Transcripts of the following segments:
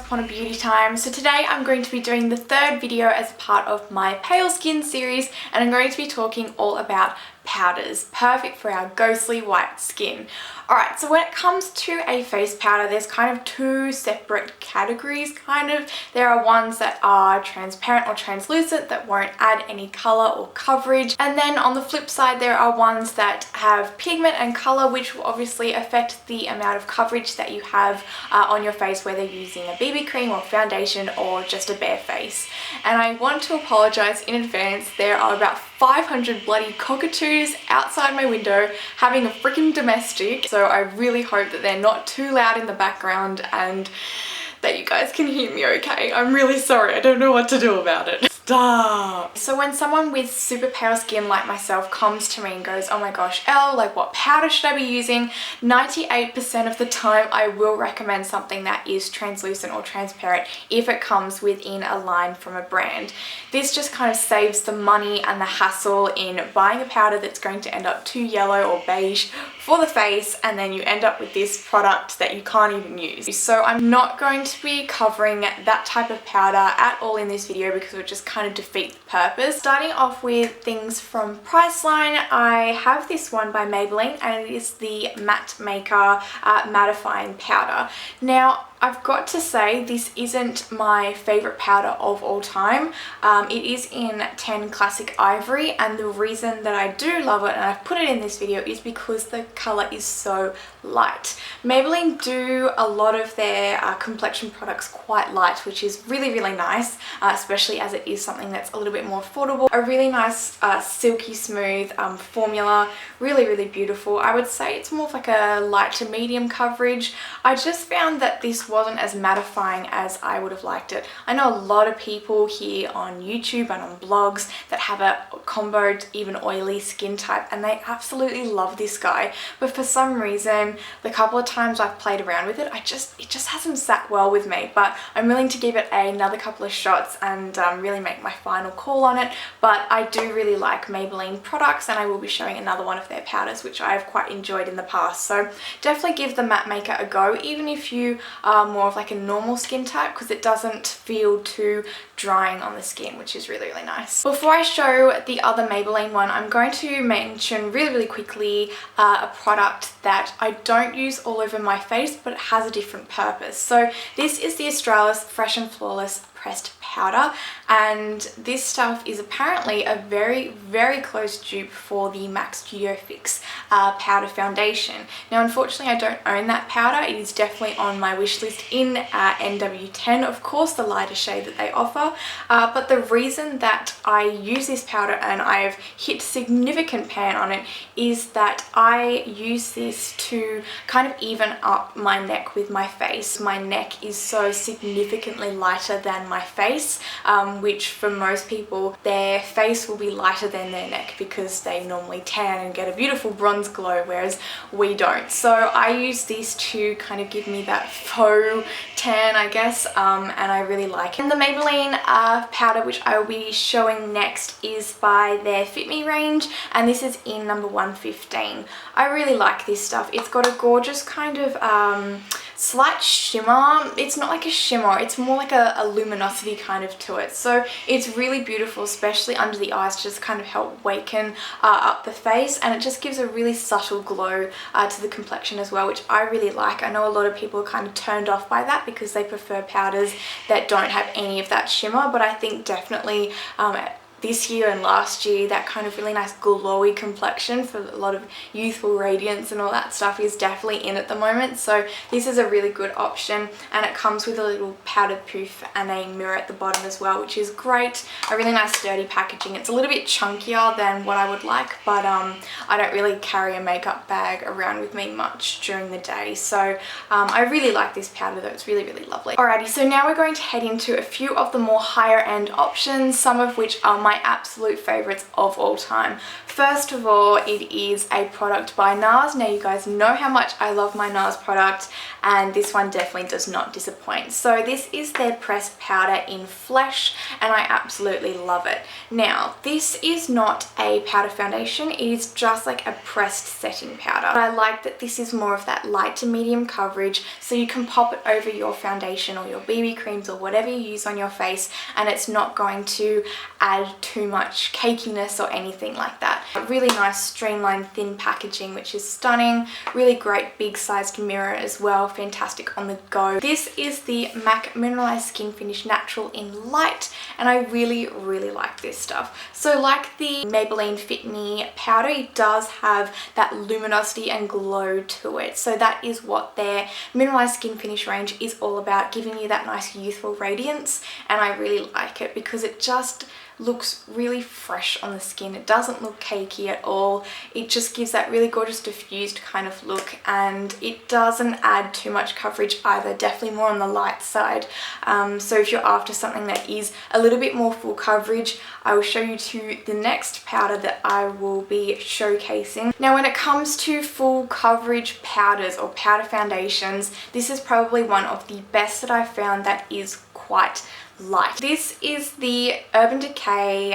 upon a beauty time. So today I'm going to be doing the third video as part of my pale skin series, and I'm going to be talking all about powders, perfect for our ghostly white skin. Alright, so when it comes to a face powder, there's kind of two separate categories, There are ones that are transparent or translucent that won't add any colour or coverage, and then on the flip side there are ones that have pigment and colour, which will obviously affect the amount of coverage that you have on your face, whether using a BB cream or foundation or just a bare face. And I want to apologise in advance, there are about 500 bloody cockatoos outside my window having a freaking domestic, so I really hope that they're not too loud in the background and that you guys can hear me okay. I'm really sorry, I don't know what to do about it. Stop! So when someone with super pale skin like myself comes to me and goes, oh my gosh, Elle, like what powder should I be using? 98% of the time I will recommend something that is translucent or transparent if it comes within a line from a brand. This just kind of saves the money and the hassle in buying a powder that's going to end up too yellow or beige for the face, and then you end up with this product that you can't even use. So I'm not going to be covering that type of powder at all in this video because it would just kind of defeat the purpose. Starting off with things from Priceline, I have this one by Maybelline and it is the Matte Maker Mattifying Powder. Now, I've got to say this isn't my favourite powder of all time. It is in 10 Classic Ivory, and the reason that I do love it, and I've put it in this video, is because the colour is so light. Maybelline do a lot of their complexion products quite light, which is really, really nice, especially as it is something that's a little bit more affordable. A really nice silky smooth formula, really, really beautiful. I would say it's more of like a light to medium coverage. I just found that this wasn't as mattifying as I would have liked it. I know a lot of people here on YouTube and on blogs that have a comboed, even oily skin type, and they absolutely love this guy, but for some reason the couple of times I've played around with it, it just hasn't sat well with me. But I'm willing to give it another couple of shots and really make my final call on it. But I do really like Maybelline products, and I will be showing another one of their powders which I have quite enjoyed in the past, so definitely give the Matte Maker a go, even if you are more of like a normal skin type, because it doesn't feel too drying on the skin, which is really, really nice. Before I show the other Maybelline one, I'm going to mention really, really quickly a product that I don't use all over my face, but it has a different purpose. So this is the Australis Fresh and Flawless Pressed Powder, and this stuff is apparently a very, very close dupe for the MAC Studio Fix powder foundation. Now, unfortunately, I don't own that powder. It is definitely on my wish list in NW10, of course, the lighter shade that they offer. But the reason that I use this powder and I've hit significant pan on it is that I use this to kind of even up my neck with my face. My neck is so significantly lighter than my face, which for most people, their face will be lighter than their neck because they normally tan and get a beautiful bronze glow, whereas we don't. So I use these to kind of give me that faux tan, I guess, and I really like it. And the Maybelline powder, which I will be showing next, is by their Fit Me range, and this is in number 115. I really like this stuff. It's got a gorgeous kind of slight shimmer. It's not like a shimmer, it's more like a luminosity kind of to it. So it's really beautiful, especially under the eyes, to just kind of help waken up the face, and it just gives a really subtle glow to the complexion as well, which I really like. I know a lot of people are kind of turned off by that because they prefer powders that don't have any of that shimmer, but I think definitely this year and last year, that kind of really nice glowy complexion for a lot of youthful radiance and all that stuff is definitely in at the moment. So this is a really good option, and it comes with a little powdered poof and a mirror at the bottom as well, which is great. A really nice sturdy packaging. It's a little bit chunkier than what I would like, but I don't really carry a makeup bag around with me much during the day. So I really like this powder though, it's really, really lovely. Alrighty, so now we're going to head into a few of the more higher end options, some of which are my my absolute favourites of all time. First of all, it is a product by NARS. Now you guys know how much I love my NARS product, and this one definitely does not disappoint. So this is their pressed powder in Flesh, and I absolutely love it. Now this is not a powder foundation, it is just like a pressed setting powder. But I like that this is more of that light to medium coverage, so you can pop it over your foundation or your BB creams or whatever you use on your face, and it's not going to add too much cakiness or anything like that. A really nice streamlined thin packaging, which is stunning. Really great big sized mirror as well, fantastic on the go. This is the MAC Mineralized Skinfinish Natural in Light, and I really like this stuff. So like the Maybelline Fit Me Powder, it does have that luminosity and glow to it. So that is what their Mineralized Skin Finish range is all about, giving you that nice youthful radiance, and I really like it because it just looks really fresh on the skin. It doesn't look cakey at all. It just gives that really gorgeous diffused kind of look, and it doesn't add too much coverage either, definitely more on the light side. So if you're after something that is a little bit more full coverage, I will show you to the next powder that I will be showcasing. Now when it comes to full coverage powders or powder foundations, this is probably one of the best that I've found that is quite light. This is the Urban Decay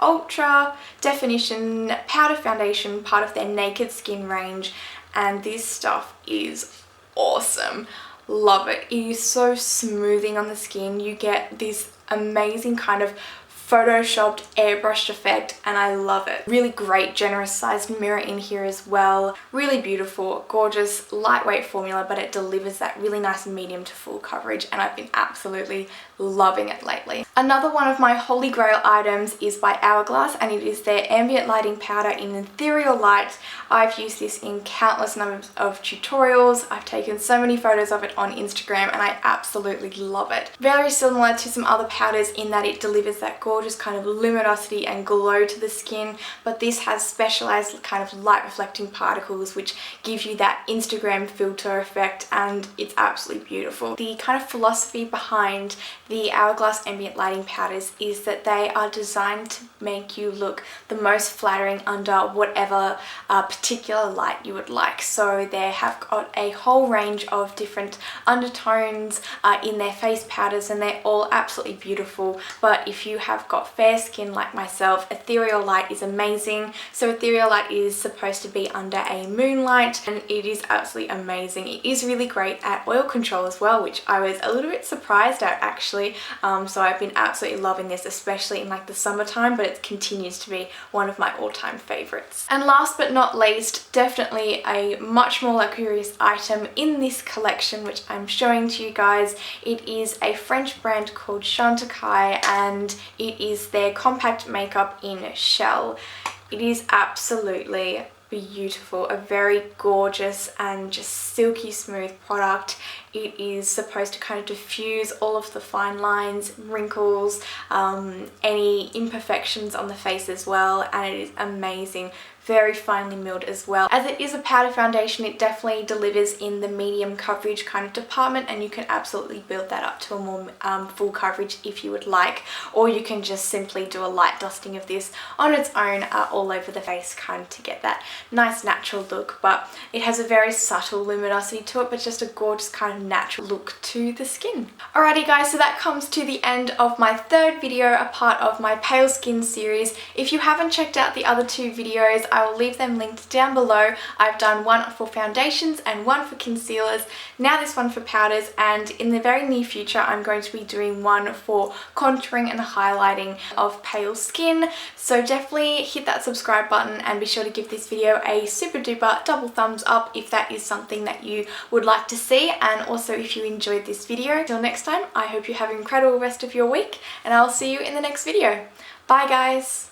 Ultra Definition Powder Foundation, part of their Naked Skin range, and this stuff is awesome. Love it. It is so smoothing on the skin. You get this amazing kind of photoshopped airbrushed effect, and I love it. Really great generous sized mirror in here as well. Really beautiful, gorgeous, lightweight formula, but it delivers that really nice medium to full coverage, and I've been absolutely loving it lately. Another one of my holy grail items is by Hourglass, and it is their ambient lighting powder in Ethereal Light. I've used this in countless numbers of tutorials. I've taken so many photos of it on Instagram, and I absolutely love it. Very similar to some other powders in that it delivers that gorgeous kind of luminosity and glow to the skin, but this has specialized kind of light reflecting particles which give you that Instagram filter effect, and it's absolutely beautiful. The kind of philosophy behind the Hourglass ambient lighting powders is that they are designed to make you look the most flattering under whatever particular light you would like. So they have got a whole range of different undertones in their face powders, and they're all absolutely beautiful. But if you have got fair skin like myself, Ethereal Light is amazing. So Ethereal Light is supposed to be under a moonlight, and it is absolutely amazing. It is really great at oil control as well, which I was a little bit surprised at actually. So I've been absolutely loving this, especially in like the summertime, but it continues to be one of my all-time favorites. And last but not least, definitely a much more luxurious item in this collection, which I'm showing to you guys. It is a French brand called Chantecaille, and it is their compact makeup in Shell. It is absolutely beautiful, a very gorgeous and just silky smooth product. It is supposed to kind of diffuse all of the fine lines, wrinkles, any imperfections on the face as well, and it is amazing. Very finely milled as well. As it is a powder foundation, it definitely delivers in the medium coverage kind of department, and you can absolutely build that up to a more full coverage if you would like, or you can just simply do a light dusting of this on its own all over the face, kind of to get that nice natural look. But it has a very subtle luminosity to it, but just a gorgeous kind of natural look to the skin. Alrighty guys, so that comes to the end of my third video, a part of my pale skin series. If you haven't checked out the other two videos, I will leave them linked down below. I've done one for foundations and one for concealers, now this one for powders, and in the very near future I'm going to be doing one for contouring and highlighting of pale skin. So definitely hit that subscribe button and be sure to give this video a super duper double thumbs up if that is something that you would like to see, and also if you enjoyed this video. Till next time, I hope you have an incredible rest of your week, and I'll see you in the next video. Bye guys!